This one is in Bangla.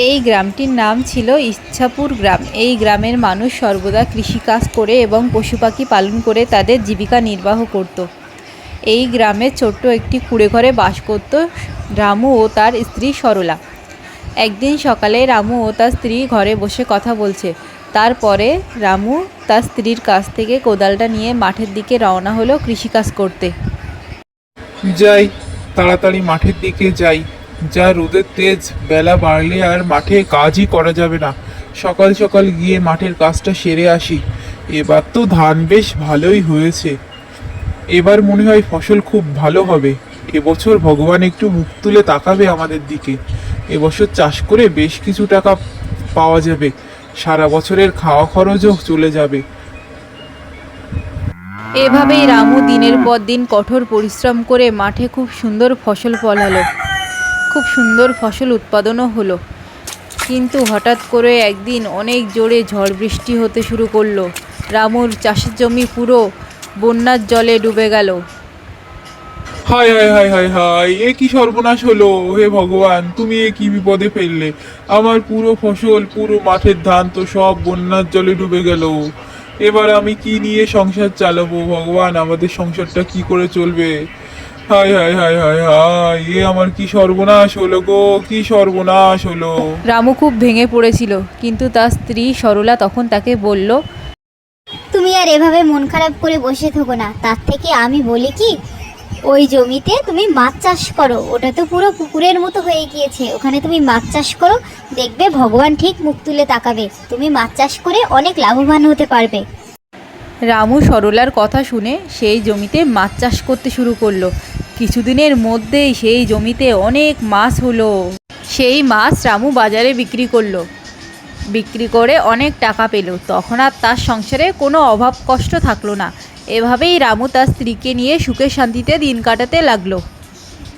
এই গ্রামটির নাম ছিল ইচ্ছাপুর গ্রাম। এই গ্রামের মানুষ সর্বদা কৃষিকাজ করে এবং পশুপাখি পালন করে তাদের জীবিকা নির্বাহ করত। এই গ্রামে ছোট্ট একটি কুঁড়েঘরে বাস করত রামু ও তার স্ত্রী সরলা। একদিন সকালে রামু ও তার স্ত্রী ঘরে বসে কথা বলছে। তারপরে রামু তার স্ত্রীর কাছ থেকে কোদালটা নিয়ে মাঠের দিকে রওনা হলো কৃষিকাজ করতে। যাই, তাড়াতাড়ি মাঠের দিকে যাই। যা রোদের তেজ, বেলা বাড়লে আর মাঠে কাজই করা যাবে না। সকাল সকাল গিয়ে মাঠের কাজটা সেরে আসি। এবার তো ধান বেশ ভালোই হয়েছে। এবার মনে হয় ফসল খুব ভালো হবে। এবছর ভগবান একটু মুখ তুলে তাকাবে আমাদের দিকে। এবছর চাষ করে বেশ কিছু টাকা পাওয়া যাবে। সারা বছরের খাওয়া খরচও চলে যাবে। এভাবেই রামু দিনের পর দিন কঠোর পরিশ্রম করে মাঠে খুব সুন্দর ফসল ফলালো। খুব সুন্দর ফসল উৎপাদনও হলো। কিন্তু হঠাৎ করে একদিন অনেক জোরে ঝড় বৃষ্টি হতে শুরু করলো। রামুর চাষের জমি পুরো বন্যার জলে ডুবে গেল। হায় হায় হায় হায় হায়, এ কি সর্বনাশ হলো! হে ভগবান, তুমি এ কি বিপদে ফেললে! আমার পুরো ফসল, পুরো মাঠের ধান তো সব বন্যার জলে ডুবে গেল। এবার আমি কি নিয়ে সংসার চালাবো? ভগবান, আমাদের সংসারটা কি করে চলবে? হায় হায় হায় হায় হায়, এ আমার কি সর্বনাশ হলো গো! কি সর্বনাশ হলো! রামু খুব ভেঙে পড়েছিল, কিন্তু তার স্ত্রী সরলা তখন তাকে বলল, তুমি আর এভাবে মন খারাপ করে বসে থাকো না। তার থেকে আমি বলি কি, ওই জমিতে তুমি মাছ চাষ করো। ওটা তো পুরো পুকুরের মতো হয়ে গিয়েছে, ওখানে তুমি মাছ চাষ করো। দেখবে ভগবান ঠিক মুখ তুলে তাকাবে। তুমি মাছ চাষ করে অনেক লাভবান হতে পারবে। রামু সরলার কথা শুনে সেই জমিতে মাছ চাষ করতে শুরু করলো। কিছুদিনের মধ্যেই সেই জমিতে অনেক মাছ হলো। সেই মাছ রামু বাজারে বিক্রি করলো। বিক্রি করে অনেক টাকা পেল। তখন আর তার সংসারে কোনো অভাব কষ্ট থাকলো না। এভাবেই রামু তার স্ত্রীকে নিয়ে সুখে শান্তিতে দিন কাটাতে লাগলো।